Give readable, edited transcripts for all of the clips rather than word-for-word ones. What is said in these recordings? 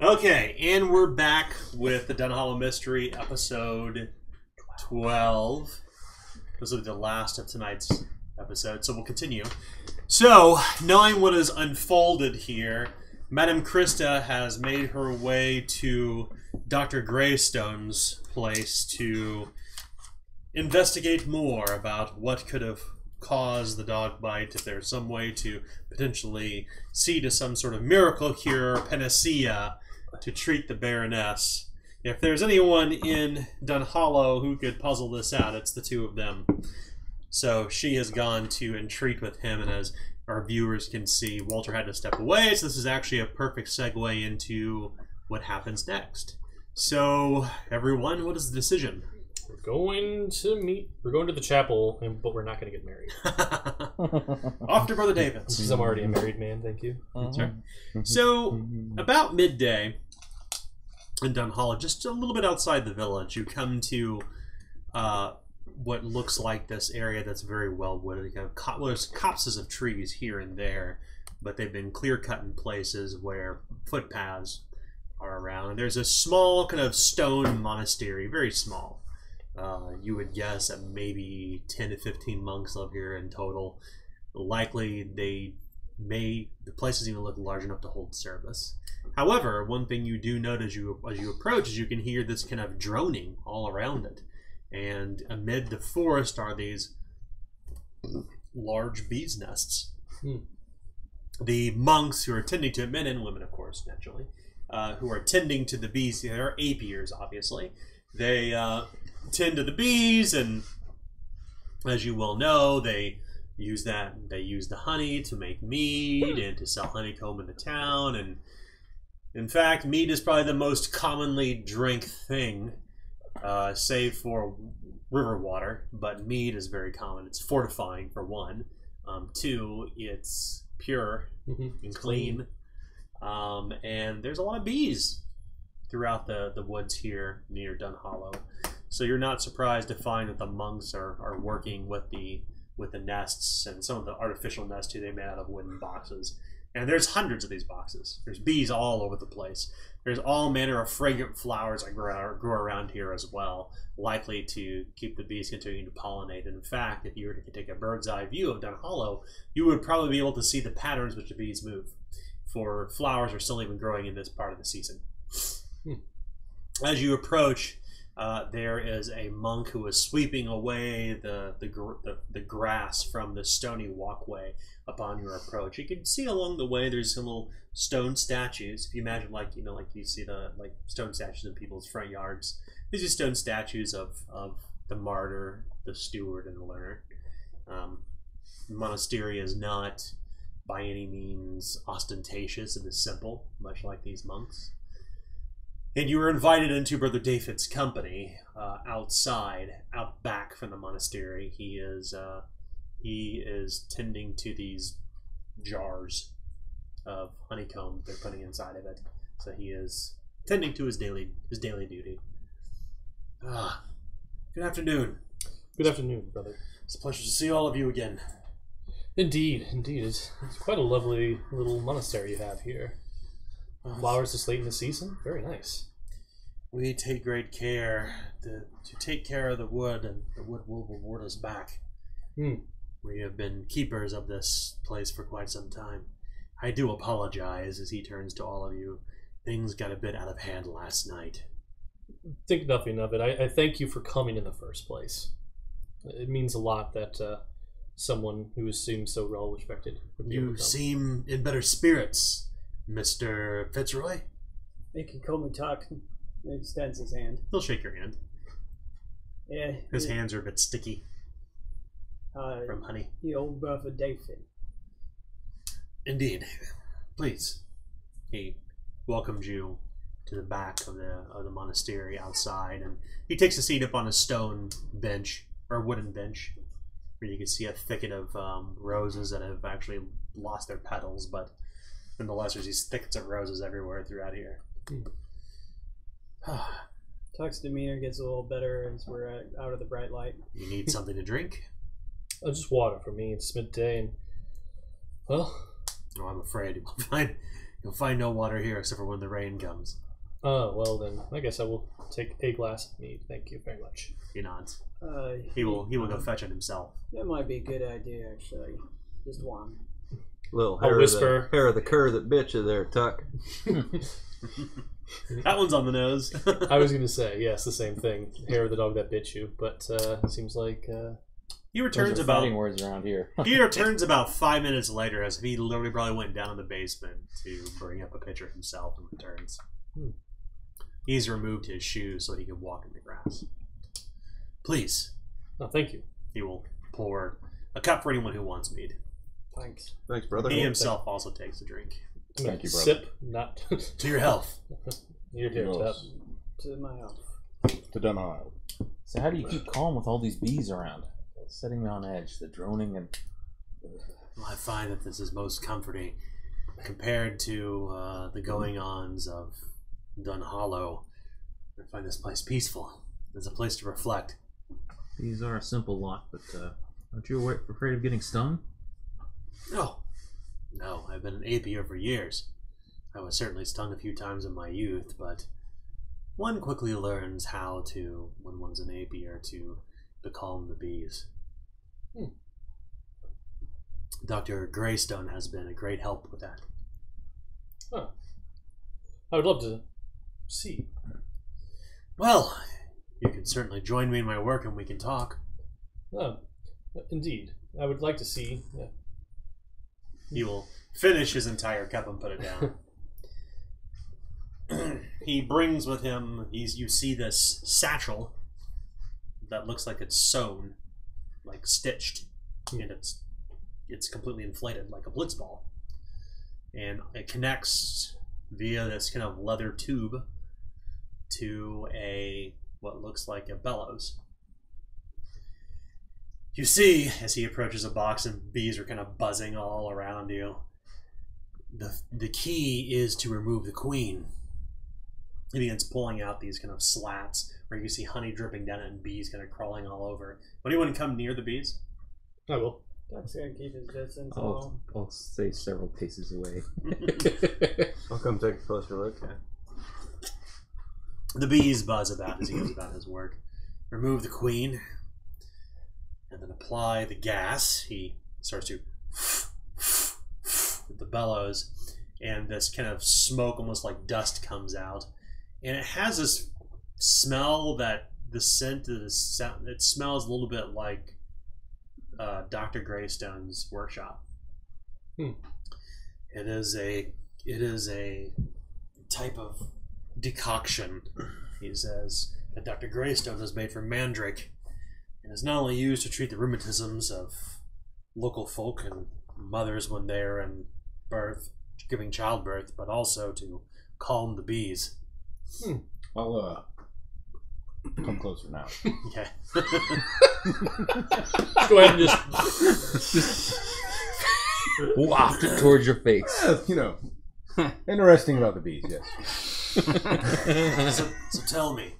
Okay, and we're back with the Dunhallow Mystery, episode 12. This will be the last of tonight's episode, so we'll continue. So, knowing what has unfolded here, Madame Krista has made her way to Dr. Greystone's place to investigate more about what could have caused the dog bite, if there's some way to potentially see to some sort of miracle cure, panacea, to treat the Baroness. If there's anyone in Dunhallow who could puzzle this out, it's the two of them. So she has gone to entreat with him, and as our viewers can see, Walter had to step away, so this is actually a perfect segue into what happens next. So, everyone, what is the decision? We're going to the chapel, but we're not going to get married. Off to Brother David's. Because I'm already a married man, thank you. Sorry. So, about midday in Dunhallow, just a little bit outside the village, you come to what looks like this area that's very well wooded. You have there's copses of trees here and there, but they've been clear-cut in places where footpaths are around. And there's a small kind of stone monastery, very small. You would guess that maybe 10 to 15 monks live here in total. Likely the place doesn't even look large enough to hold service. However, one thing you do note as you approach is you can hear this kind of droning all around it. And amid the forest are these large bees' nests. The monks who are tending to it, men and women of course, naturally, who are tending to the bees, they're apiars obviously. They tend to the bees, and as you well know, they use the honey to make mead and to sell honeycomb in the town. And in fact, mead is probably the most commonly drank thing, save for river water, but mead is very common. It's fortifying for one. Two, it's pure and clean. And there's a lot of bees throughout the woods here near Dunhallow. So you're not surprised to find that the monks are working with the nests, and some of the artificial nests too, they made out of wooden boxes. And there's hundreds of these boxes. There's bees all over the place. There's all manner of fragrant flowers that grow around here as well, likely to keep the bees continuing to pollinate. And in fact, if you were to take a bird's eye view of Dunhallow, you would probably be able to see the patterns which the bees move, for flowers are still even growing in this part of the season. As you approach, there is a monk who is sweeping away the grass from the stony walkway upon your approach. You can see along the way there's some little stone statues. If you imagine, like you see the stone statues in people's front yards. These are stone statues of the martyr, the steward, and the learner. The monastery is not by any means ostentatious. It is simple, much like these monks. And you were invited into Brother Dafid's company out back from the monastery. He is tending to these jars of honeycomb they're putting inside of it. So he is tending to his daily duty. Good afternoon. Good afternoon, brother. It's a pleasure to see all of you again. Indeed. It's quite a lovely little monastery you have here. Flowers this late in the season? Very nice. We take great care to take care of the wood, and the wood will reward us back. We have been keepers of this place for quite some time. I do apologize as he turns to all of you. Things got a bit out of hand last night. Think nothing of it. I thank you for coming in the first place. It means a lot that someone who seems so well respected would be able to come. You seem in better spirits, Mr. Fitzroy. They can call me Tuck. He extends his hand. He'll shake your hand. Yeah. His hands are a bit sticky from honey. The old brother Dafid. Indeed. Please. He welcomes you to the back of the monastery outside, and he takes a seat up on a stone bench, or a wooden bench, where you can see a thicket of roses that have actually lost their petals, but nonetheless there's these thickets of roses everywhere throughout here. Tuck's demeanor gets a little better as we're out of the bright light. You need something to drink? Just water for me. It's midday, and well, Oh, I'm afraid you will find You'll find no water here except for when the rain comes. Oh, well then, I guess I will take a glass of mead. Thank you very much. He nods. He will go fetch it himself. That might be a good idea, actually. Just one. Little I'll whisper. Hair of the cur that bit you there, Tuck. That one's on the nose. I was going to say, yes, the same thing. Hair of the dog that bit you, but it seems like... He returns Those are about... fighting words around here. He returns about 5 minutes later, as if he literally probably went down in the basement to bring up a pitcher himself and returns. He's removed his shoes so he can walk in the grass. Please. Oh, thank you. He will pour a cup for anyone who wants mead. Thanks. Thanks, brother. He himself also takes a drink. Thank you, brother. Sip, not... To your health. You're here, Tap. To my health. To Dunhallow. So how do you keep calm with all these bees around? Setting me on edge, the droning and... Well, I find that this is most comforting compared to the going-ons of Dunhallow. I find this place peaceful. It's a place to reflect. These are a simple lot, but aren't you afraid of getting stung? No. No, I've been an apier for years. I was certainly stung a few times in my youth, but one quickly learns how to, when one's an apier, to becalm the bees. Dr. Greystone has been a great help with that. Oh. I would love to see. Well, you can certainly join me in my work and we can talk. Oh, indeed. I would like to see. Yeah. He will finish his entire cup and put it down. He brings with him, you see this satchel that looks like it's sewn, like stitched, and it's completely inflated like a blitzball. And it connects via this kind of leather tube to what looks like a bellows. You see, as he approaches a box and bees are kind of buzzing all around you, the key is to remove the queen. He begins pulling out these kind of slats where you can see honey dripping down it and bees kind of crawling all over. Would anyone come near the bees? I will. That's gonna keep his distance. I'll stay several paces away. I'll come take a closer look. The bees buzz about as he goes about his work. Remove the queen, and then apply the gas. He starts to with the bellows, and this kind of smoke, almost like dust, comes out. And it has this smell that the scent of it smells a little bit like Dr. Greystone's workshop. It is a type of decoction, he says, that Dr. Greystone has made from mandrake, and is not only used to treat the rheumatisms of local folk and mothers when they're in birth, giving childbirth, but also to calm the bees. I'll come closer now. Okay. Go ahead and just Waft it towards your face. You know, interesting about the bees, yes. So tell me.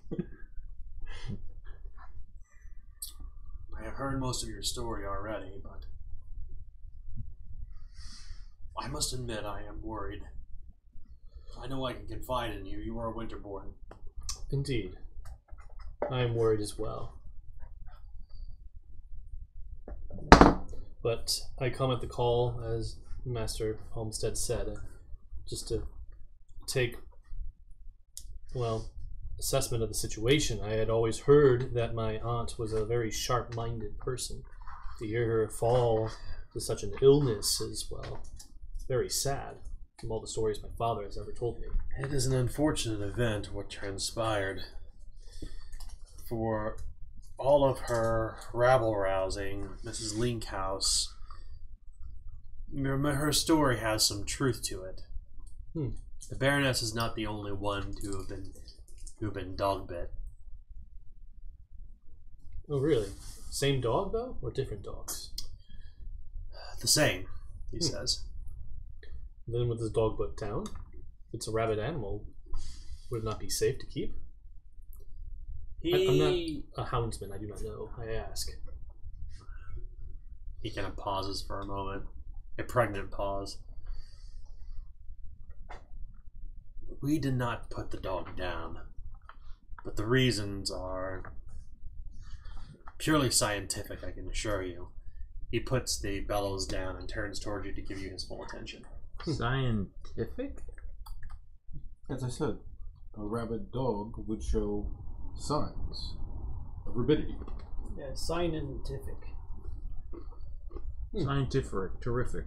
I have heard most of your story already, but I must admit I am worried. I know I can confide in you. You are Winterborne. Indeed. I am worried as well. But I come at the call, as Master Almstead said, just to take, well, assessment of the situation. I had always heard that my aunt was a very sharp-minded person. To hear her fall to such an illness is, well, very sad, from all the stories my father has ever told me. It is an unfortunate event what transpired. For all of her rabble-rousing, Mrs. Linkhouse, her story has some truth to it. The Baroness is not the only one to have been dog-bit. Oh, really? Same dog, though? Or different dogs? The same, he says. Then with this dog but down, if it's a rabid animal, would it not be safe to keep? I'm not a houndsman, I do not know. I ask. He kind of pauses for a moment. A pregnant pause. We did not put the dog down, but the reasons are purely scientific, I can assure you. He puts the bellows down and turns toward you to give you his full attention. Scientific? As I said, a rabid dog would show signs of rabidity. Yeah, scientific. Scientific. Terrific.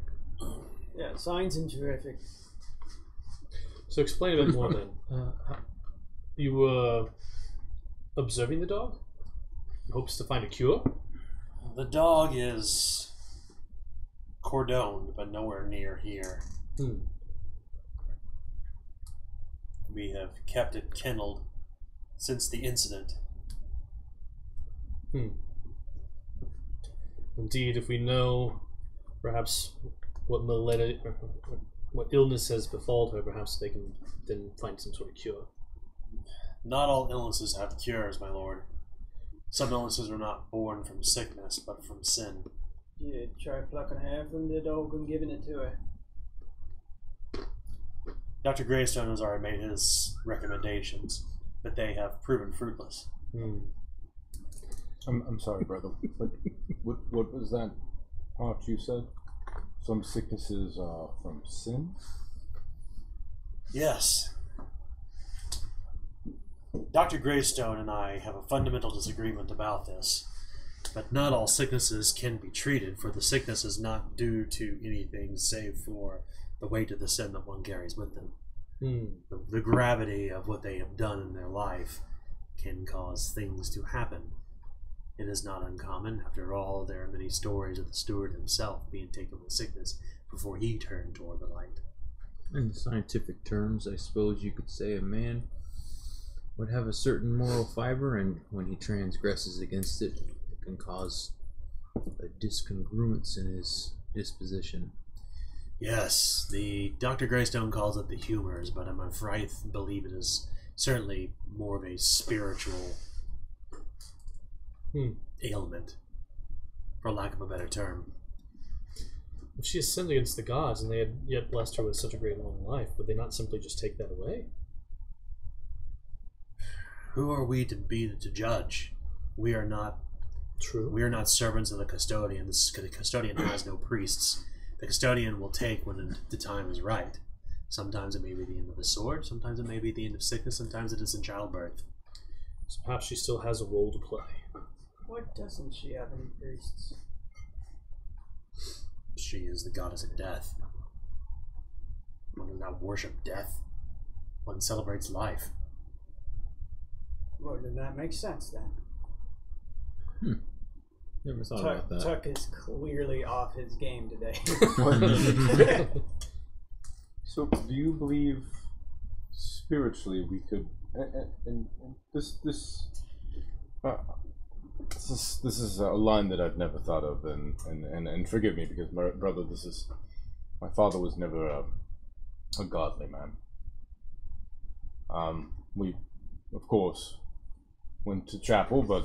Yeah, signs and terrific. So explain a bit more then. You were observing the dog? In hopes to find a cure? The dog is cordoned, but nowhere near here. We have kept it kennelled since the incident. Indeed, if we know perhaps what malady, what illness has befallen her, perhaps they can then find some sort of cure. Not all illnesses have cures, my lord. Some illnesses are not born from sickness, but from sin. You try plucking hair from the dog and giving it to her. Dr. Greystone has already made his recommendations, but they have proven fruitless. I'm sorry, brother. What was that part you said? Some sicknesses are from sin? Yes. Dr. Greystone and I have a fundamental disagreement about this, but not all sicknesses can be treated, for the sickness is not due to anything save for the weight of the sin that one carries with them. The gravity of what they have done in their life can cause things to happen. It is not uncommon. After all, there are many stories of the steward himself being taken with sickness before he turned toward the light. In scientific terms, I suppose you could say a man would have a certain moral fiber, and when he transgresses against it, it can cause a discongruence in his disposition. Yes, the Dr. Greystone calls it the humors, but I believe it is certainly more of a spiritual ailment, for lack of a better term. If she has sinned against the gods and they had yet blessed her with such a great long life, would they not simply just take that away? Who are we to be to judge? We are not True. We are not servants of the custodian. The custodian has no priests. The custodian will take when the time is right. Sometimes it may be the end of the sword, sometimes it may be the end of sickness, sometimes it is in childbirth. So perhaps she still has a role to play. Why doesn't she have any priests? She is the goddess of death. One does not worship death. One celebrates life. Well, then that makes sense then. Never thought about that. Tuck is clearly off his game today. So, do you believe spiritually we could, and this is a line that I've never thought of, and forgive me, because my brother, my father was never a godly man. We, of course, went to chapel, but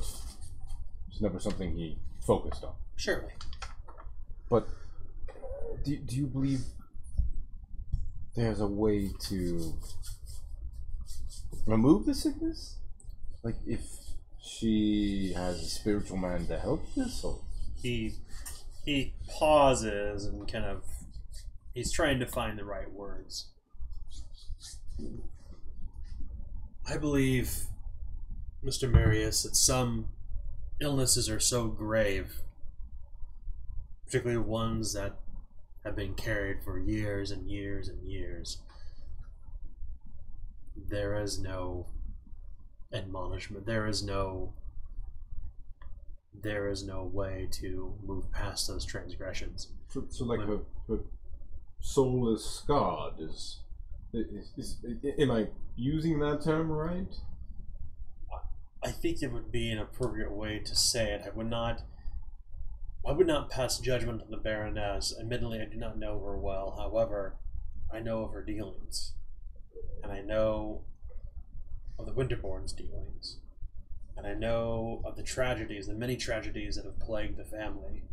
it's never something he focused on. Surely. But do you believe there's a way to remove the sickness? Like, if she has a spiritual man to help this, or He pauses and kind of he's trying to find the right words. I believe, Mr. Marius, that some illnesses are so grave, particularly ones that have been carried for years and years and years. There is no admonishment. There is no way to move past those transgressions. so like her soul is scarred. Is am I using that term right? I think it would be an appropriate way to say it. I would not pass judgment on the Baroness. Admittedly, I do not know her well. However, I know of her dealings. And I know of the Winterborne's dealings. And I know of the tragedies, the many tragedies that have plagued the family.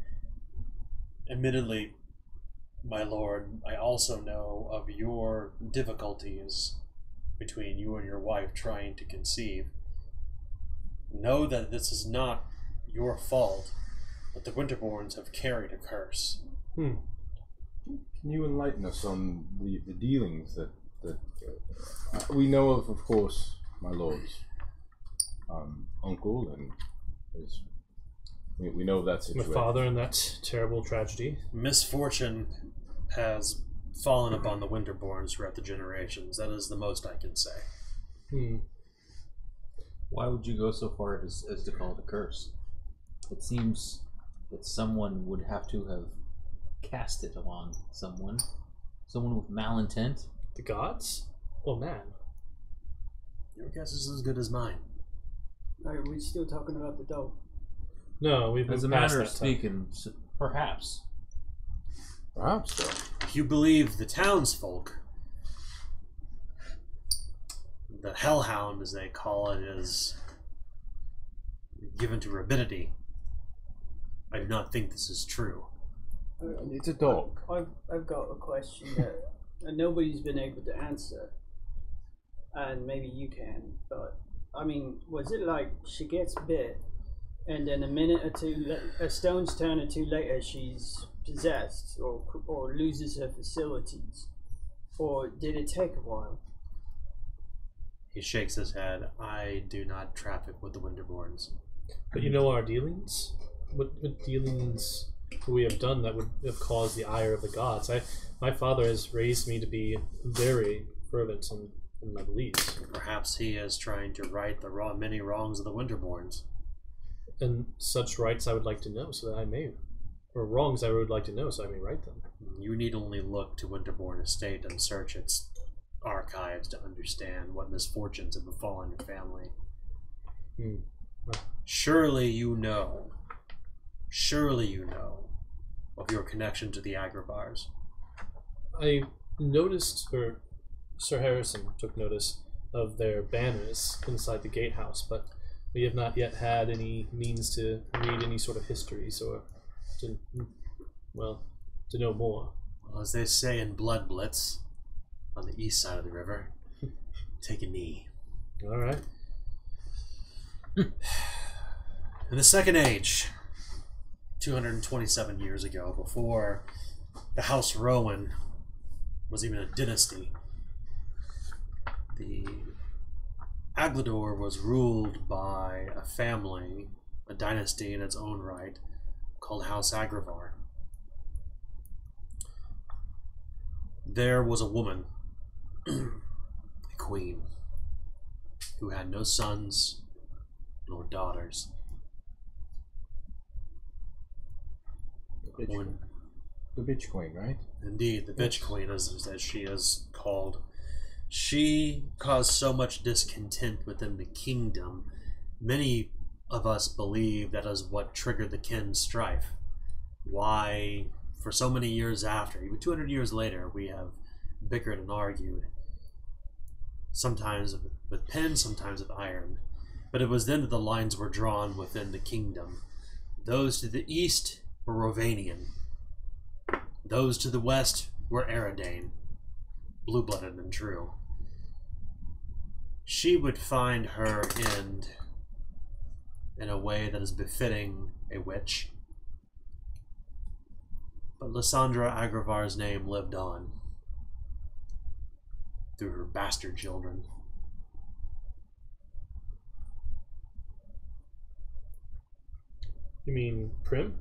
Admittedly, my lord, I also know of your difficulties between you and your wife trying to conceive. Know that this is not your fault, but the Winterbornes have carried a curse. Can you enlighten us on the dealings that we know of course, my lord's uncle, and we know that My situation. father in that terrible tragedy. Misfortune has fallen upon the Winterbornes throughout the generations. That is the most I can say. Why would you go so far as to call it a curse? It seems that someone would have to have cast it upon someone. Someone with malintent. The gods? Oh man. Your guess is as good as mine. Are we still talking about the dog? No, we've As a moved past matter of that time. speaking, perhaps. Perhaps so. If you believe the townsfolk, the hellhound, as they call it, is given to rabidity. I do not think this is true. It's a dog. I've got a question that nobody's been able to answer, and maybe you can. But I mean, was it like she gets bit, and then a stone's turn or two later, she's possessed or loses her facilities, or did it take a while? He shakes his head. I do not traffic with the Winterbornes. But you know our dealings? What dealings we have done that would have caused the ire of the gods? My father has raised me to be very fervent in my beliefs. Perhaps he is trying to right the many wrongs of the Winterbornes. And such rights I would like to know so that I may, or wrongs I would like to know so I may right them. You need only look to Winterborne Estate and search its archives to understand what misfortunes have befallen your family. Surely you know of your connection to the Agrabars. I noticed, or Sir Harrison took notice of their banners inside the gatehouse, but we have not yet had any means to read any sort of histories or to know more. Well, as they say in Blood Blitz, on the east side of the river, take a knee. All right. In the Second Age, 227 years ago, before the House Rowan was even a dynasty, the Aglador was ruled by a family, a dynasty in its own right, called House Agravar. There was a woman, a queen, who had no sons nor daughters. The bitch queen, right? Indeed, the bitch queen, as she is called. She caused so much discontent within the kingdom. Many of us believe that is what triggered the kin strife. Why, for so many years after, even 200 years later, we have bickered and argued. Sometimes with pen, sometimes with iron. But it was then that the lines were drawn within the kingdom. Those to the east were Rovanian. Those to the west were Eridane, blue-blooded and true. She would find her end in a way that is befitting a witch. But Lysandra Agravar's name lived on through her bastard children. You mean Prim?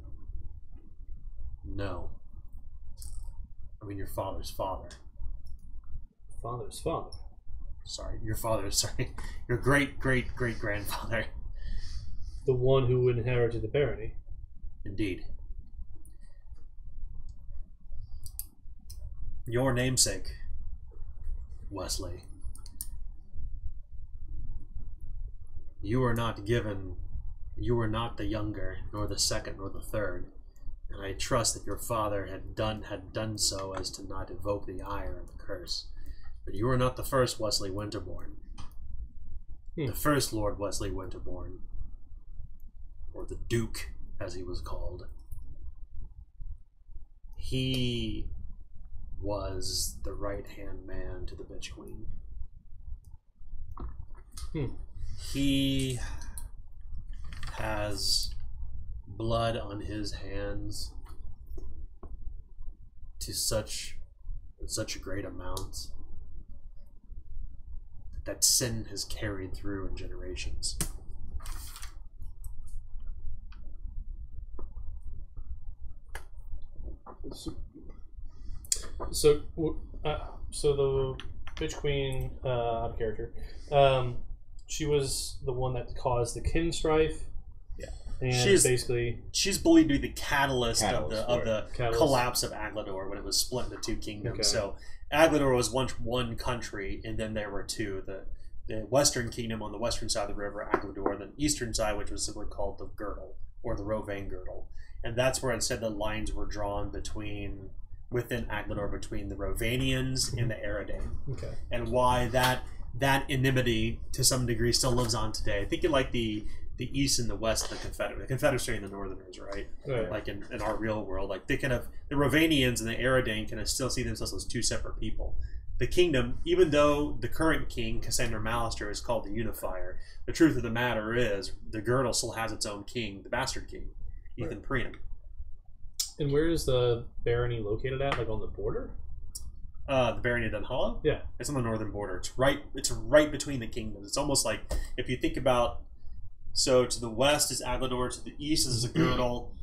No. I mean your father's father. Father's father. Sorry, your great-great-great-grandfather. The one who inherited the barony. Indeed. Your namesake, Wesley. You were not the younger, nor the second, nor the third, and I trust that your father had done so as to not evoke the ire of the curse. But you were not the first Wesley Winterborne. The first Lord Wesley Winterborne, or the Duke, as he was called. He was the right-hand man to the bitch queen. He has blood on his hands to such a great amount that sin has carried through in generations. So the bitch queen, out of character, she was the one that caused the kin strife. Yeah, and she's believed to be the catalyst of the Catalyst. collapse of Aglador when it was split into two kingdoms. Okay. So Aglador was once one country, and then there were two: the Western Kingdom on the western side of the river, Aglador, and then the eastern side, which was simply called the Girdle or the Rovane Girdle, and that's where it said the lines were drawn within Aglador between the Rovanians and the Eridane. Okay. And why that enmity to some degree still lives on today. Think of like the East and the West of the Confederacy and the Northerners, right? Right. Like in our real world, like the Rovanians and the Eridane can still see themselves as two separate people. The kingdom, even though the current king, Cassandra Malister, is called the Unifier, the truth of the matter is the Girdle still has its own king, the Bastard King, Ethan Priam. And where is the barony located at? Like on the border? The barony of Dunhallow? Yeah. It's on the northern border. It's right between the kingdoms. It's almost like if you think about, so to the west is Aglador, to the east is the Girdle.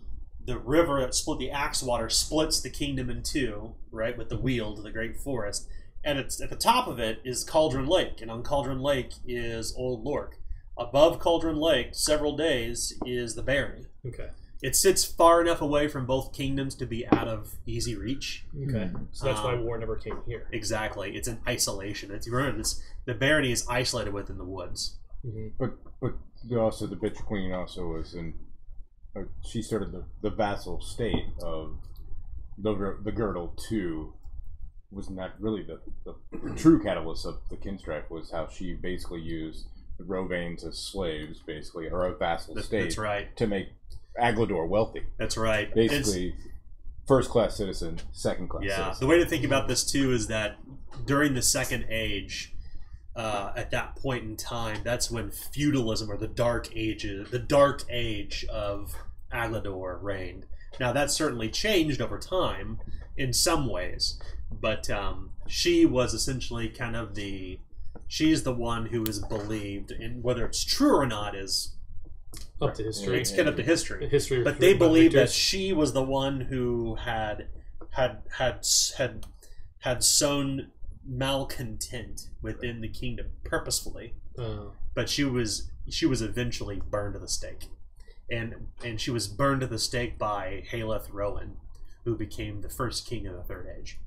The river that split the Axewater splits the kingdom in two, right, with the Weald, the Great Forest. And it's at the top of it is Cauldron Lake, and on Cauldron Lake is Old Lork. Above Cauldron Lake, several days, is the barony. Okay. It sits far enough away from both kingdoms to be out of easy reach. Okay. So that's why war never came here. Exactly. It's in isolation. The barony is isolated within the woods. Mm-hmm. But also the bitch queen also was in. She started the vassal state of the Girdle too. Was not really the true catalyst of the kin strife. Was how she basically used the Rovanes as slaves, basically, or a vassal state. That's right. To make Aglador wealthy. That's right. Basically, first-class citizen, second-class citizen. The way to think about this, too, is that during the Second Age, at that point in time, that's when feudalism, or the Dark Age of Aglador reigned. Now, that certainly changed over time in some ways, but she was essentially kind of she's the one who is believed, and whether it's true or not is up to history. It's kind of to history. The history, but they believe that she was the one who had sown malcontent within the kingdom purposefully. But she was eventually burned to the stake, and she was burned to the stake by Haleth Rowan, who became the first king of the Third Age,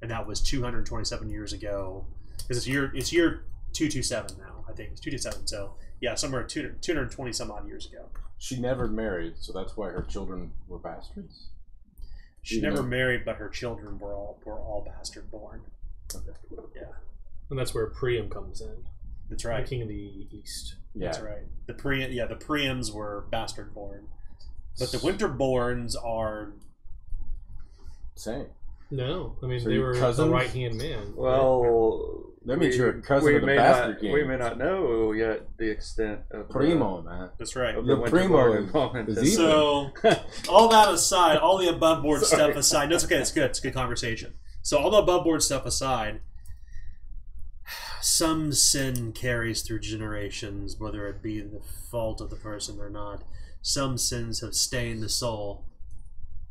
and that was 227 years ago. Because it's year 227 now, I think it's 227. So yeah, somewhere 220 some odd years ago. She never married, so that's why her children were bastards. She never married, but her children were all bastard born. Okay. Yeah, and that's where Priam comes in. That's right. The king of the East. Yeah. That's right. The Priams were bastard born, but the Winterborns are same. No, I mean So they your were cousins? the right hand man. Well, That means you're a cousin of the bastard king. We may not know yet the extent of Primo, man. That's right. of The the Primo Winterborne is So, all that aside, all the above board stuff aside, no, it's okay. It's good. It's a good conversation. So, all the above board stuff aside, some sin carries through generations, whether it be the fault of the person or not. Some sins have stained the soul.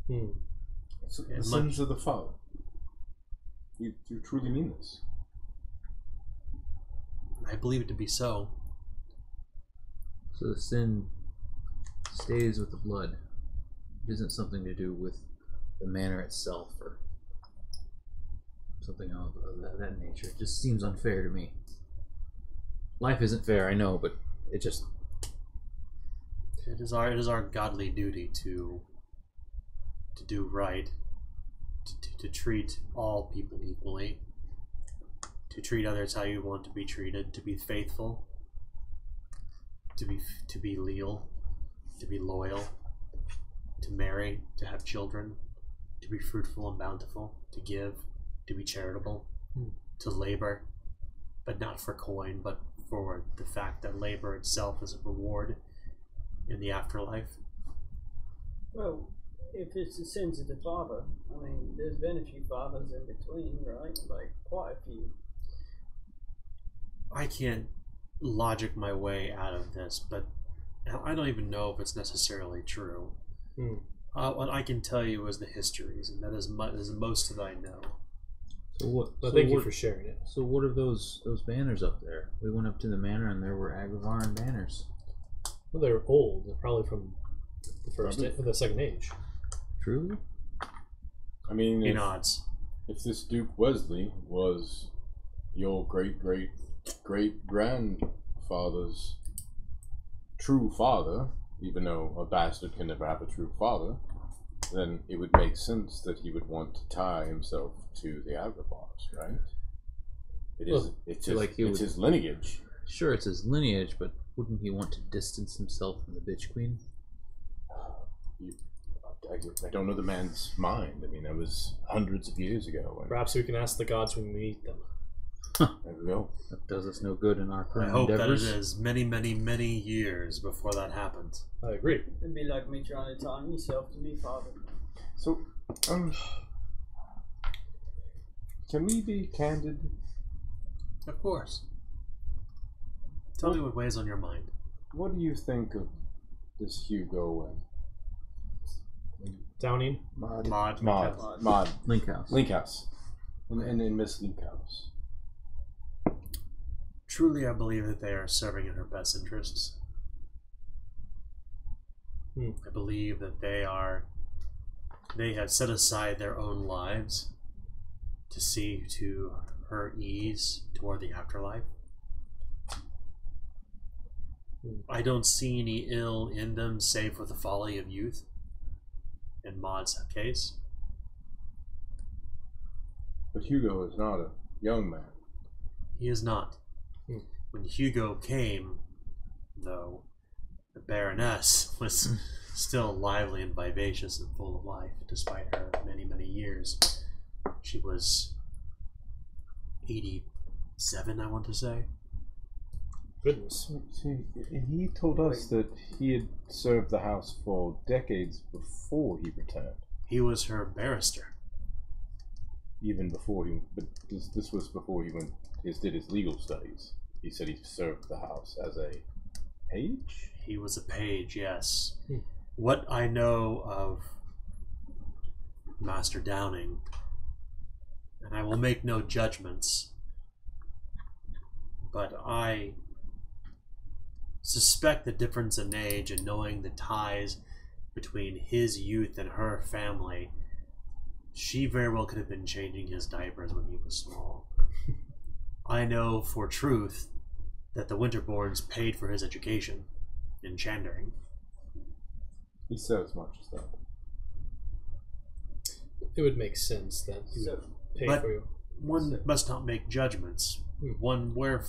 The sins of the father. You truly mean this? I believe it to be so. So the sin stays with the blood. It isn't something to do with the manor itself or something of that nature. It just seems unfair to me. Life isn't fair, I know, but it just... It is our godly duty to do right, to treat all people equally, to treat others how you want to be treated, to be faithful, to be leal, to be loyal, to marry, to have children, to be fruitful and bountiful, to give, to be charitable, to labor, but not for coin, but for the fact that labor itself is a reward in the afterlife? Well, if it's the sins of the father, I mean, there's been a few fathers in between, right? Like, quite a few. I can't logic my way out of this, but I don't even know if it's necessarily true. What I can tell you is the histories, and that is most that I know. So what? Well, thank you for sharing it. So what are those banners up there? We went up to the manor and there were Agravaran banners. Well, they're old. They're probably from the second age. Truly? I mean, He nods. if this Duke Wesley was your great-great-great-grandfather's true father, even though a bastard can never have a true father, then it would make sense that he would want to tie himself to the Agravars, right? It's his lineage. Sure, it's his lineage, but wouldn't he want to distance himself from the bitch queen? I don't know the man's mind. I mean, that was hundreds of years ago. Perhaps we can ask the gods when we meet them. There we go. That does us no good in our I current hope that it endeavors. is many, many, many years before that happens. I agree. It'd be like me trying to time yourself to me, father. So, can we be candid? Of course. Tell me what weighs on your mind. What do you think of this Hugo Downing. Maude Linkhouse. Linkhouse, and Miss Linkhouse? Truly, I believe that they are serving in her best interests. I believe that they have set aside their own lives to see to her ease toward the afterlife. I don't see any ill in them save for the folly of youth. In Maude's case. But Hugo is not a young man. He is not. When Hugo came, though, the Baroness was still lively and vivacious and full of life, despite her many, many years. She was 87, I want to say. Goodness. See, he told us that he had served the house for decades before he returned. He was her barrister. Even before he, but this was before he did his legal studies. He said he served the house as a page? He was a page, yes. What I know of Master Downing, and I will make no judgments, but I suspect the difference in age and knowing the ties between his youth and her family, she very well could have been changing his diapers when he was small. I know for truth that the Winterbornes paid for his education in Chandering. He said as much as that. It would make sense that he would pay but for you. one must not make judgments. One where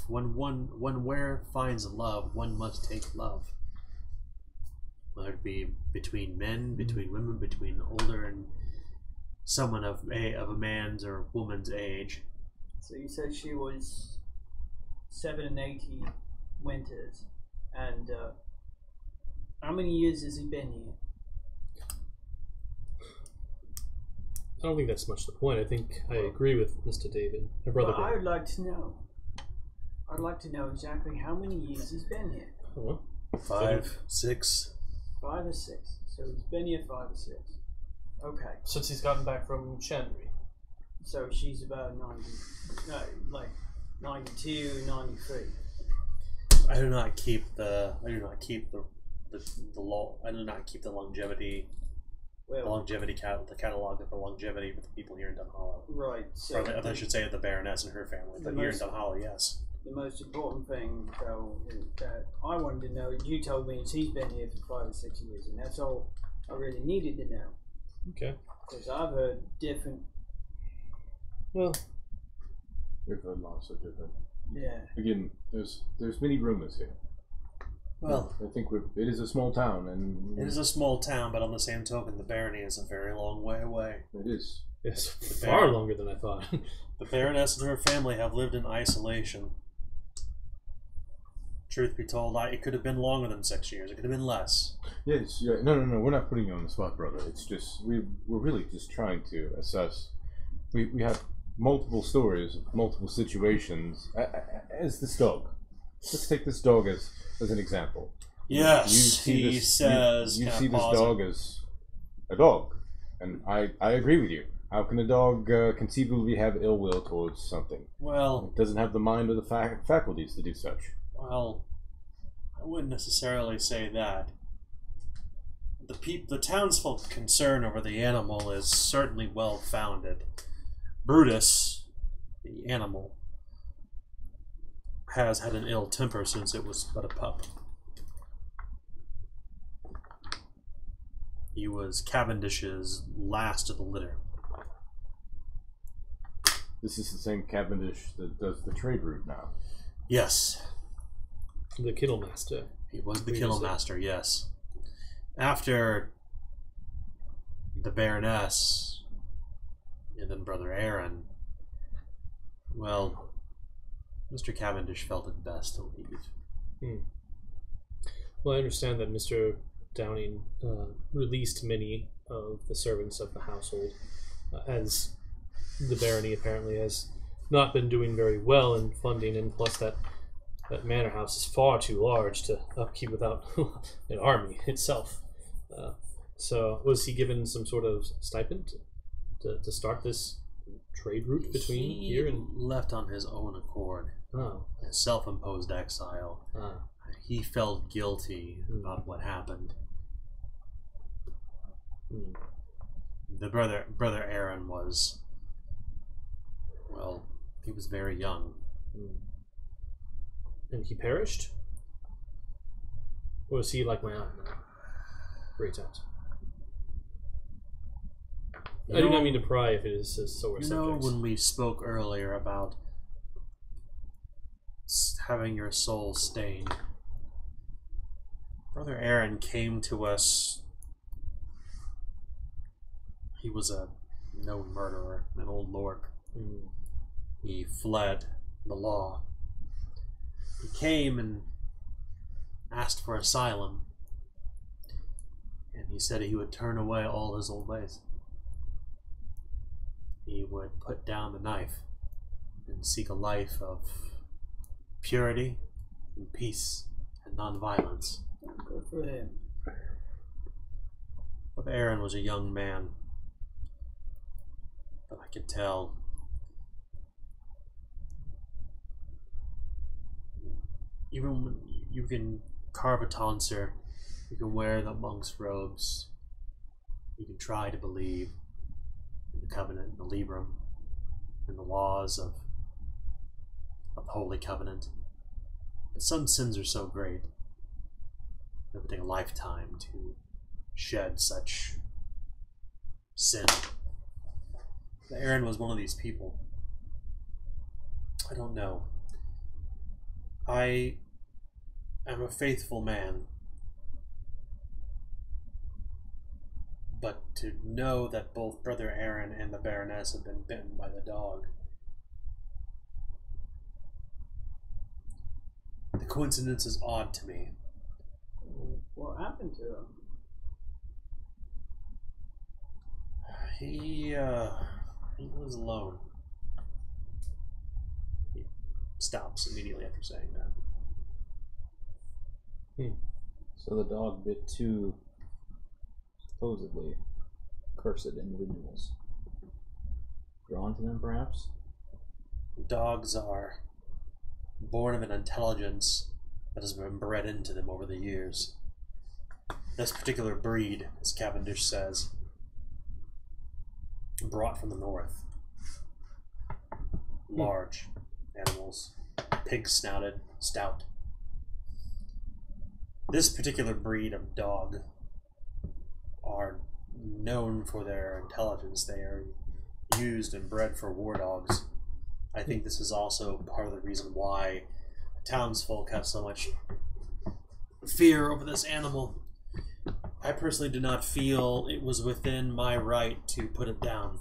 finds love, one must take love. Whether it be between men, between women, between older and someone of a man's or woman's age. So you said she was 7 and 80 winters, and how many years has he been here? I don't think that's much the point. I think I agree with Mr. David, my brother But I David. would like to know. I'd like to know exactly how many years he's been here. Oh, well. 5, 6. 5 or 6. So he's been here 5 or 6. Okay. Since he's gotten back from Chandry. So she's about 90, no, like 92, 93. I do not keep the longevity. Well, The longevity the catalog of the longevity of the people here in Dunhallow. right. So I should say the Baroness and her family, but here in Dunhallow, yes. the most important thing, though, is that I wanted to know. You told me he's been here for 5 or 6 years, and that's all I really needed to know. Okay. Because I've heard different. Well, We've heard lots of different. Yeah. Again, there's many rumors here. Well, I think it is a small town, and it is a small town, but on the same token, the barony is a very long way away. it is. it's far longer than I thought. The Baroness and her family have lived in isolation Truth be told, it could have been longer than 6 years. It could have been less. Yes, yeah, no, we're not putting you on the spot, brother. It's just, we're really just trying to assess. We have multiple stories, multiple situations, as this dog. Let's take this dog as an example. Yes, he says. You see this dog as a dog, and I agree with you. How can a dog conceivably have ill will towards something? Well, it doesn't have the mind or the faculties to do such. Well, I wouldn't necessarily say that. The townsfolk's concern over the animal is certainly well founded. Brutus, the animal, has had an ill temper since it was but a pup. He was Cavendish's last of the litter. This is the same Cavendish that does the trade route now. Yes. The kennel master. He was the kennel master, yes. After the Baroness and then Brother Aaron, well, Mr. Cavendish felt it best to leave. Well, I understand that Mr. Downing released many of the servants of the household, as the barony apparently has not been doing very well in funding, and plus that manor house is far too large to upkeep without an army itself. So was he given some sort of stipend to start this trade route between here and... left on his own accord. Oh. A self-imposed exile. He felt guilty about what happened. The brother Aaron was, well, he was very young. And he perished? Or was he like my aunt? Great times. I do not mean to pry if it is a sore subject. You know, when we spoke earlier about having your soul stained, Brother Aaron came to us. He was a known murderer, an old lork. He fled the law. He came and asked for asylum, and he said he would turn away all his old ways. He would put down the knife and seek a life of purity and peace and non-violence. Good for him. But Aaron was a young man, but I could tell even when you can carve a tonsure, you can wear the monk's robes, you can try to believe in the covenant, the Librum, and the laws of Holy Covenant. But some sins are so great that it would take a lifetime to shed such sin. Aaron was one of these people. I don't know. I am a faithful man, but to know that both Brother Aaron and the Baroness have been bitten by the dog, the coincidence is odd to me. What happened to him? He was alone. He stops immediately after saying that. So the dog bit two supposedly cursed individuals. Drawn to them, perhaps? Dogs are born of an intelligence that has been bred into them over the years. This particular breed, as Cavendish says, brought from the north. Large animals, pig-snouted, stout. This particular breed of dog are known for their intelligence. They are used and bred for war dogs. I think this is also part of the reason why townsfolk have so much fear over this animal. I personally do not feel it was within my right to put it down.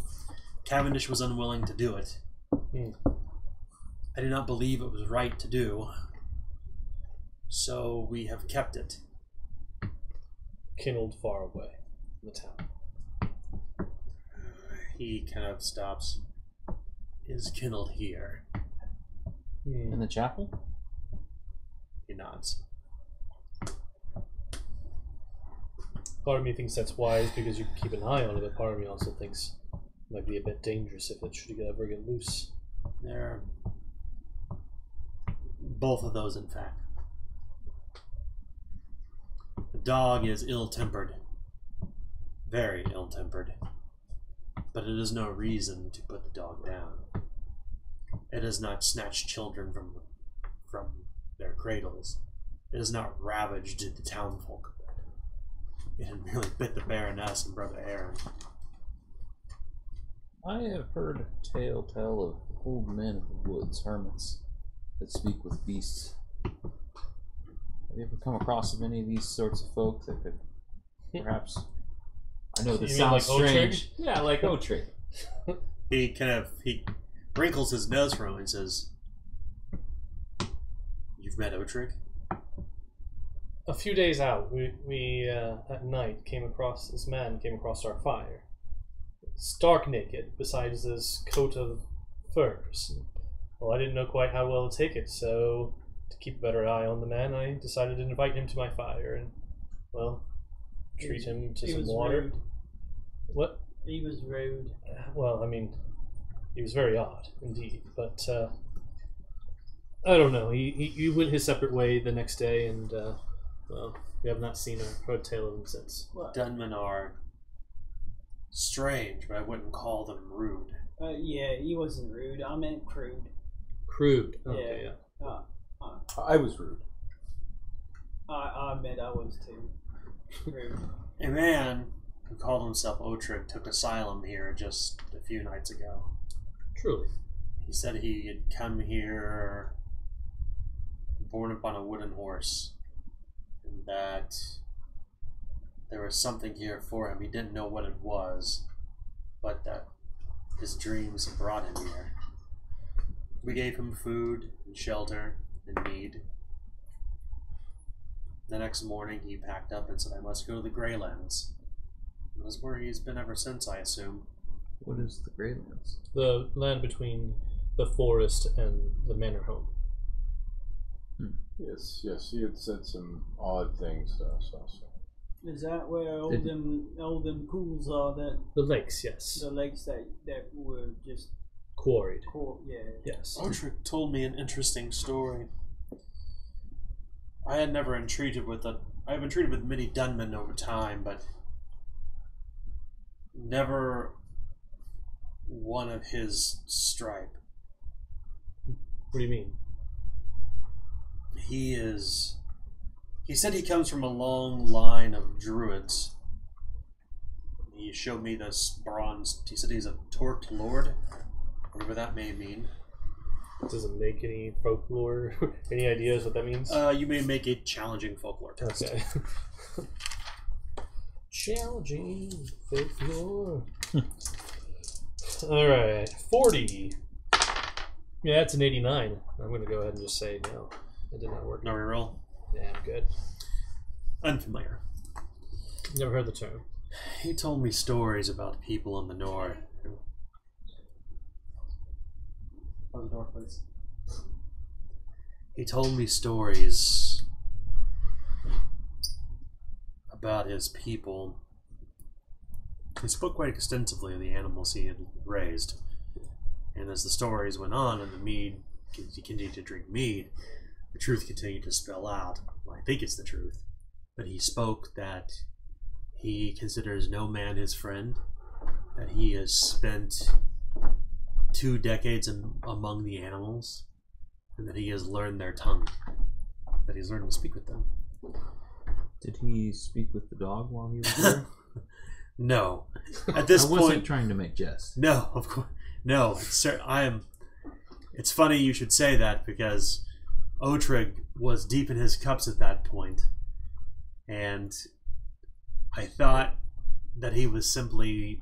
Cavendish was unwilling to do it. I do not believe it was right to do. So we have kept it. Kindled far away from the town. He kind of stops. Is kindled here. In the chapel? He nods. Part of me thinks that's wise because you can keep an eye on it, but part of me also thinks it might be a bit dangerous if it should ever get loose. They're both of those, in fact. The dog is ill-tempered. Very ill-tempered. But it is no reason to put the dog down. It has not snatched children from their cradles. It has not ravaged the townfolk. It had merely bit the Baroness and Brother Aaron. I have heard a tale tell of old men of the woods, hermits, that speak with beasts. Have you ever come across many of these sorts of folk that could perhaps... I know this You mean sounds like Otrigg? strange. Yeah, like Otrigg. He wrinkles his nose for him and says, "You've met Otrigg?" A few days out, we at night came across this man, came across our fire. Stark naked, besides his coat of furs. Well, I didn't know quite how well to take it, so to keep a better eye on the man, I decided to invite him to my fire and, well, treat him to some water. Rude. What? He was rude. Well, I mean, he was very odd, indeed, but I don't know. He went his separate way the next day, and well, we have not seen or heard tale of him since. What? Dunmen are strange, but I wouldn't call them rude. Yeah, he wasn't rude. I meant crude. Crude. Okay, yeah. I was rude. I admit I was too. Rude. A man who called himself Otrigg took asylum here just a few nights ago. Truly. He said he had come here borne upon a wooden horse, and that there was something here for him. He didn't know what it was, but that his dreams had brought him here. We gave him food and shelter and mead. The next morning he packed up and said, "I must go to the Greylands." That's where he's been ever since, I assume. What is the Greylands? The land between the forest and the manor home. Yes, he had said some odd things to us also. Is that where all them pools are? That The lakes, yes. the lakes that were just Quarried. caught? Yeah. Yes. Otrigg told me an interesting story. I had never entreated with I have entreated with many Dunmen over time, but never one of his stripe. What do you mean? He said he comes from a long line of druids. He showed me this bronze. He said he's a torqued lord, whatever that may mean. Does it make any folklore? Any ideas what that means? You may make a challenging folklore test. Okay. Challenging folklore. Alright, 40. Yeah, that's an 89. I'm going to go ahead and just say no. It did not work. No reroll. Yeah, I'm good. Unfamiliar. Never heard the term. He told me stories about people in the north. Close the door, please. He told me stories about his people. He spoke quite extensively of the animals he had raised. And as the stories went on and the mead, he continued to drink mead, the truth continued to spill out. Well, I think it's the truth. But he spoke that he considers no man his friend, that he has spent 2 decades among the animals, and that he has learned their tongue, that he's learned to speak with them. Did he speak with the dog while he was there? No. At this I wasn't point, trying to make jest. no, of course, no. It's funny you should say that, because Otrigg was deep in his cups at that point, and I thought that he was simply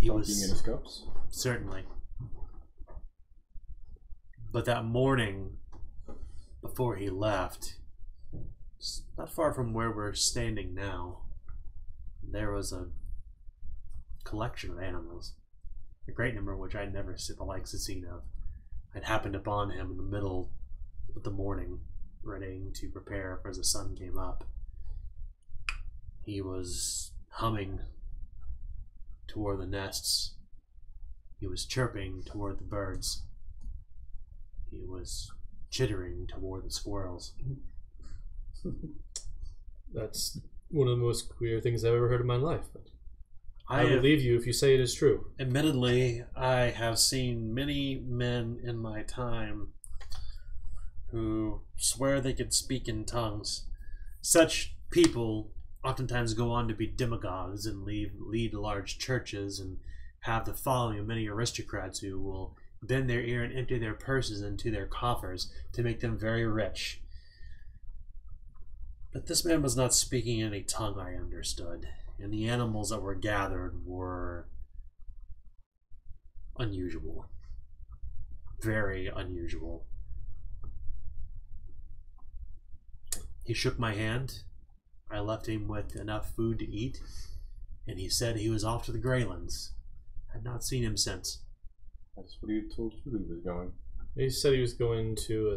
Dunking in his cups. certainly. But that morning, before he left, not far from where we're standing now, there was a collection of animals, a great number of which I'd never seen the likes of seen of. I'd happened upon him in the middle of the morning, ready to prepare for as the sun came up. He was humming toward the nests. He was chirping toward the birds. He was chittering toward the squirrels. That's one of the most queer things I've ever heard in my life. But I have, believe you if you say it is true. admittedly, I have seen many men in my time who swear they could speak in tongues. Such people oftentimes go on to be demagogues and lead large churches and have the following of many aristocrats who will bend their ear and empty their purses into their coffers to make them very rich. But this man was not speaking any tongue I understood, and the animals that were gathered were unusual. Very unusual. He shook my hand. I left him with enough food to eat, and he said he was off to the Greylands. I've not seen him since. That's what he told you he was going. He said he was going to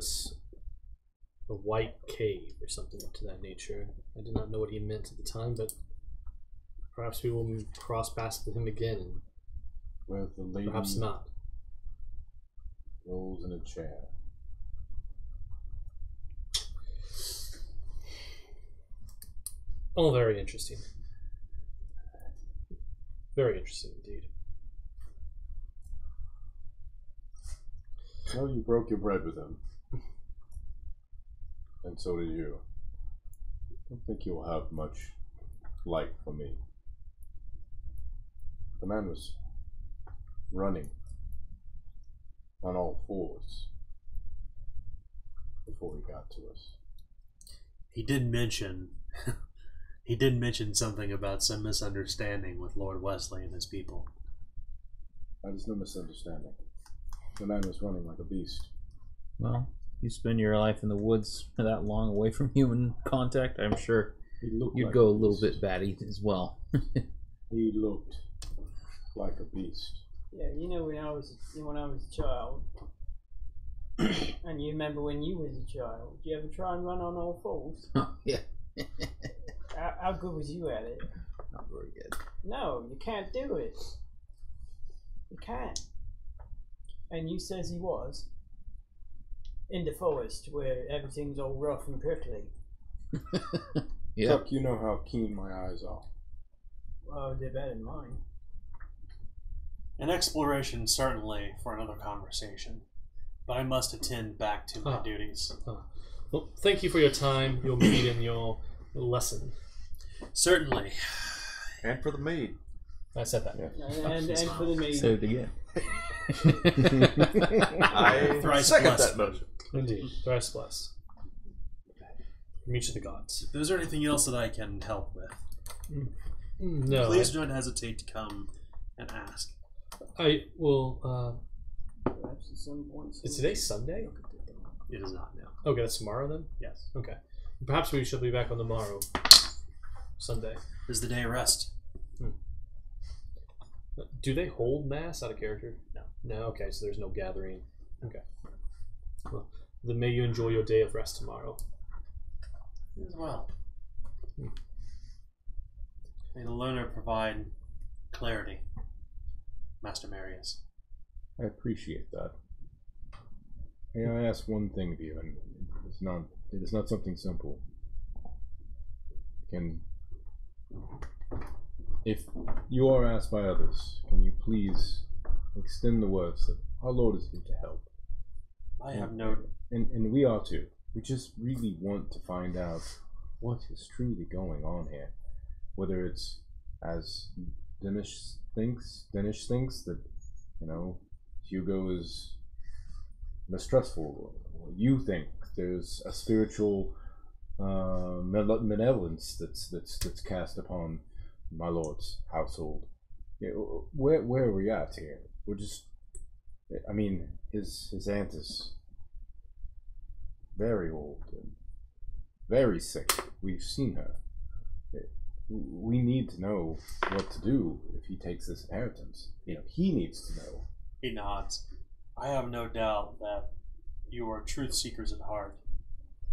a white cave or something to that nature. I did not know what he meant at the time, but perhaps we will cross paths with him again. And Where the lady perhaps not. rolls in a chair. All very interesting. Very interesting indeed. Well, you broke your bread with him. And so did you. I don't think you'll have much like for me. The man was running on all fours before he got to us. He did mention he did mention something about some misunderstanding with Lord Wesley and his people. That is no misunderstanding. The man was running like a beast. Well, you spend your life in the woods that long away from human contact, I'm sure He looked you'd like go a a little beast. bit batty as well. He looked like a beast. Yeah, you know when I was a child, and you remember when you was a child. Did you ever try and run on all fours? Yeah. How good was you at it? Not very good. No, you can't do it. You can't. And you says he was in the forest where everything's all rough and prickly. Yeah. Tuck, you know how keen my eyes are. Oh, they're better than mine. An exploration, certainly, for another conversation. But I must attend back to my duties. Well, thank you for your time, your mead, and your lesson. Certainly. And for the mead. I said that. Yeah. And for the meat. Say it again. I Thrice second blessed. that motion. Indeed. Thrice blessed. From each of the gods. If there's anything else that I can help with, No. please don't hesitate to come and ask. I will. Perhaps at some point. Is today Sunday? It is not now. Okay, that's tomorrow then? Yes. Okay. Perhaps we shall be back on the morrow. Sunday. This is the day of rest. Do they hold mass out of character? No. No, okay, so there's no gathering. Okay. Well, then may you enjoy your day of rest tomorrow. As well. May the learner provide clarity, Master Marius. I appreciate that. May I ask one thing of you, and it is not something simple. If you are asked by others, can you please extend the words that our Lord is here to help? I have no... And we are too. We just really want to find out what is truly going on here. Whether it's as Dendish thinks that, Hugo is mistrustful, or you think there's a spiritual malevolence that's cast upon my lord's household. Where are we at here? We're just, his aunt is very old and very sick. We've seen her. We need to know what to do if he takes this inheritance. He needs to know. He nods. I have no doubt that you are truth seekers at heart,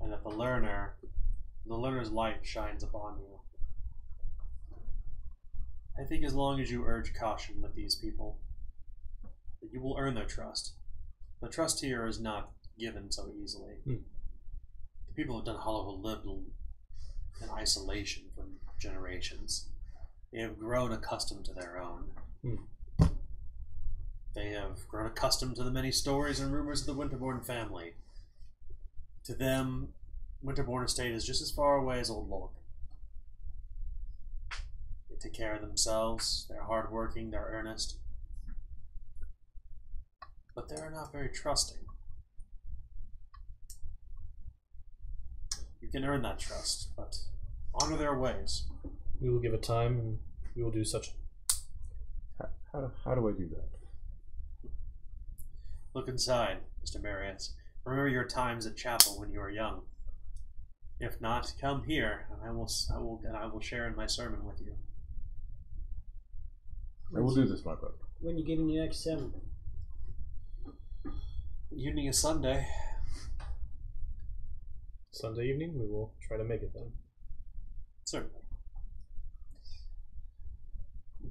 and that the learner's light shines upon you. I think as long as you urge caution with these people, that you will earn their trust. The trust here is not given so easily. The people of Dunhallow have lived in isolation for generations. They have grown accustomed to their own. They have grown accustomed to the many stories and rumors of the Winterborne family. To them, Winterborne Estate is just as far away as Old Lord. They take care of themselves, they're hardworking, they're earnest. But they're not very trusting. You can earn that trust, but honor their ways. We will give it time, and we will do such. How do I do that? Look inside, Mr. Marius. Remember your times at chapel when you were young. If not, come here, and I will share in my sermon with you. I will do this, my brother. When you giving your next sermon? Evening is Sunday. Sunday evening, we will try to make it then. Certainly.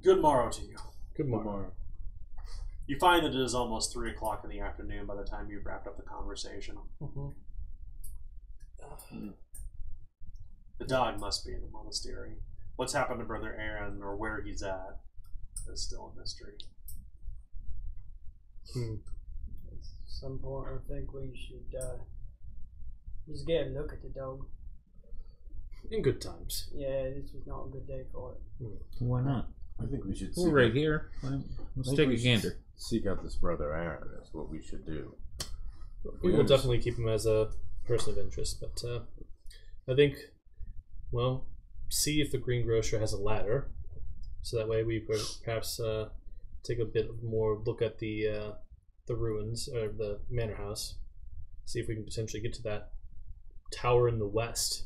Good morrow to you. Good morning. You find that it is almost 3 o'clock in the afternoon by the time you've wrapped up the conversation. The dog must be in the monastery. What's happened to Brother Aaron, or where he's at, is still a mystery. At some point, I think we should just get a look at the dog. In good times. Yeah, this was not a good day for it. Why not? I think we should. We're right here. Let's take a gander. Seek out this Brother Aaron. That's what we should do. We will definitely keep him as a person of interest, but I think, well, see if the greengrocer has a ladder, so that way we could perhaps take a bit more look at the ruins, or the manor house, see if we can potentially get to that tower in the west,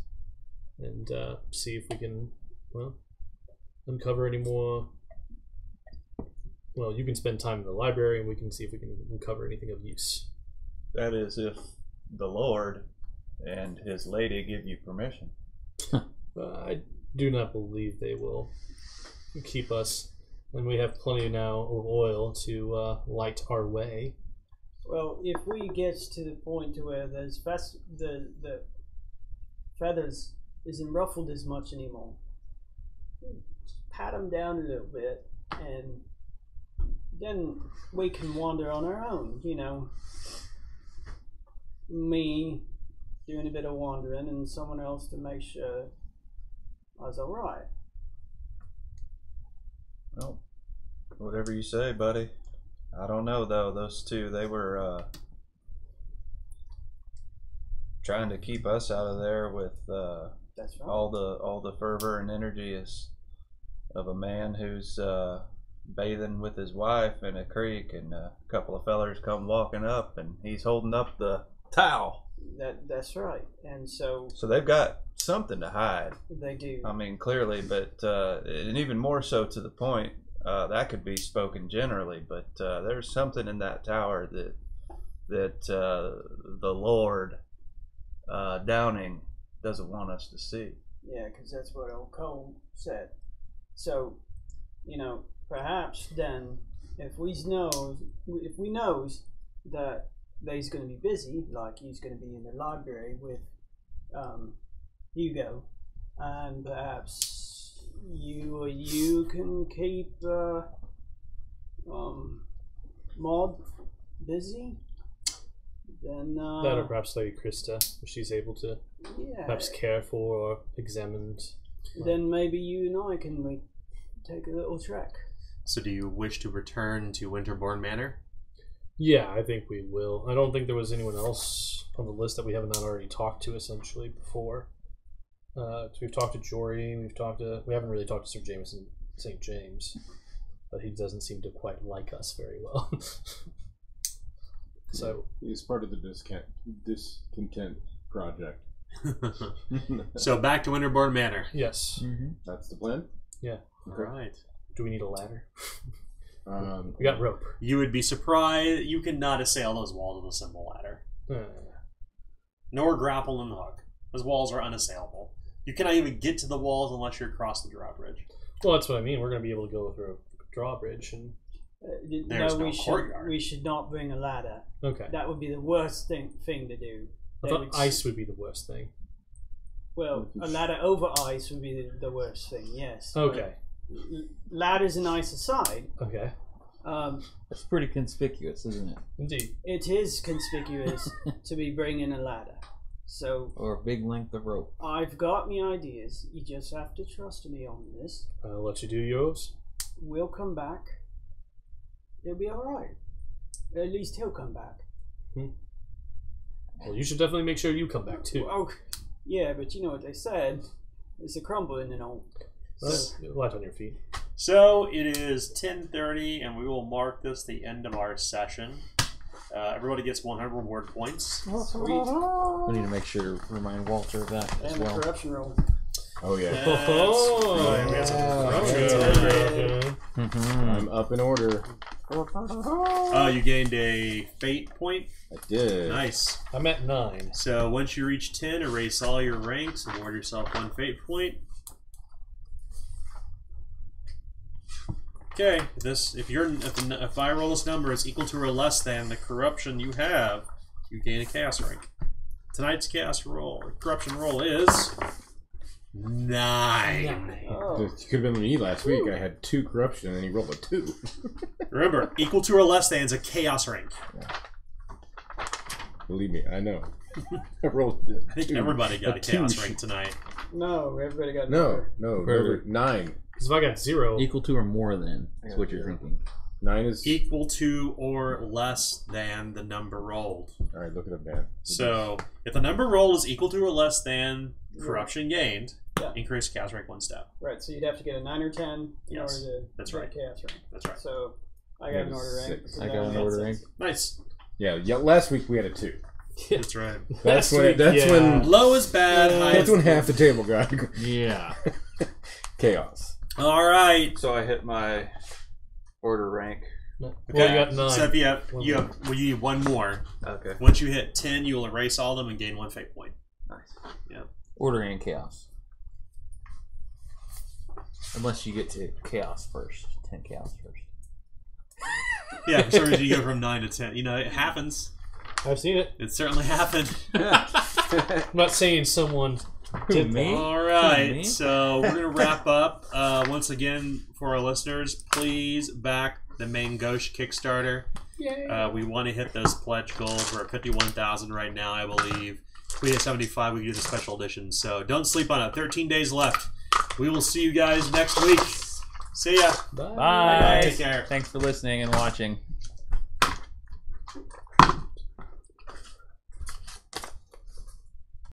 and see if we can, well, uncover any more. Well, you can spend time in the library, and we can see if we can uncover anything of use. That is, if the Lord and his lady give you permission. I do not believe they will keep us, and we have plenty now of oil to light our way. Well, if we get to the point to where there's the feathers isn't ruffled as much anymore, just pat them down a little bit, and then we can wander on our own. Me doing a bit of wandering, and someone else to make sure I was all right. Well, whatever you say, buddy. I don't know though. Those two, they were trying to keep us out of there with That's right. all the fervor and energy of a man who's bathing with his wife in a creek, and a couple of fellers come walking up, and he's holding up the towel. That's right. And so they've got something to hide. they do. I mean, clearly, but and even more so to the point, that could be spoken generally, but there's something in that tower that the Lord Downing doesn't want us to see. Yeah, because that's what old Cole said. So, perhaps then, if we knows that he's going to be busy, like he's going to be in the library with Hugo, and perhaps you can keep Maude busy, then That, or perhaps Lady Krista, if she's able to perhaps care for or examine. Then maybe you and I can take a little trek. So do you wish to return to Winterborne Manor? Yeah, I think we will. I don't think there was anyone else on the list that we haven't already talked to essentially before. So we've talked to Jory, we haven't really talked to Sir Jamison St. James, but he doesn't seem to quite like us very well. So he's part of the discontent project. So back to Winterborne Manor. Yes. That's the plan. Yeah. All right. Do we need a ladder? We got rope. You would be surprised. You cannot assail those walls with a simple ladder. Nor grapple and hook. Those walls are unassailable. You cannot even get to the walls unless you're across the drawbridge. Well, that's what I mean. We're going to be able to go through a drawbridge and. There's no courtyard. We should not bring a ladder. Okay. That would be the worst thing to do. I thought ice would be the worst thing. Well, a ladder over ice would be the worst thing. Yes. Okay. Ladders and ice aside. Okay. That's pretty conspicuous, isn't it? Indeed. It is conspicuous to be bringing a ladder. So. Or a big length of rope. I've got me ideas. You just have to trust me on this. I'll let you do yours. We'll come back. It'll be alright. At least he'll come back. Well, you should definitely make sure you come back too. Oh, yeah, but you know what they said. It's a crumbling and all. Light on your feet. So it is 10:30, and we will mark this the end of our session. Everybody gets 100 reward points. Sweet. We need to make sure to remind Walter of that as And the well. corruption roll. Oh yeah. Right, we got some corruption. I'm up in order. You gained a fate point. I did. Nice. I'm at 9. So once you reach 10, erase all your ranks and award yourself 1 fate point. Okay, if I roll this number is equal to or less than the corruption you have, you gain a chaos rank. Tonight's corruption roll is 9. Oh. It could have been me last week. I had 2 corruption and then he rolled a 2. Remember, equal to or less than is a chaos rank. Believe me, I know. I rolled. I think everybody got a chaos rank tonight. No, everybody got No, Perfect. 9. Because if I got 0, Equal to or more than is what you're thinking. 9 is Equal to or less than the number rolled. all right. Look it up, Dan. So if the number rolled is equal to or less than corruption gained, Yeah. increase chaos rank 1 step. Right, so you'd have to get a 9 or 10 in Yes, order to that's get right. a chaos rank. That's right. So I got an order rank. 6. because I got only an had order 6. rank. Nice. Yeah. Last week we had a 2. That's right. That's when. That's when. Low is bad, high That's is when half the table got Yeah. chaos. All right. So I hit my order rank. well, Okay. you got 9. So if you need 1 more. Okay. Once you hit 10, you will erase all of them and gain 1 fate point. Nice. Yeah. Ordering in chaos. Unless you get to chaos first. 10 chaos first. Yeah, for some reason you go from 9 to 10. You know, it happens. I've seen it. It certainly happened. I'm not saying someone did me? that. All right, Me? so we're gonna wrap up. Once again, for our listeners, please back the main Gauche Kickstarter. Yay. We want to hit those pledge goals. We're at 51,000 right now, I believe. If we hit 75, we can do the special edition. So don't sleep on it. 13 days left. We will see you guys next week. See ya. Bye. Bye. Take care. Thanks for listening and watching.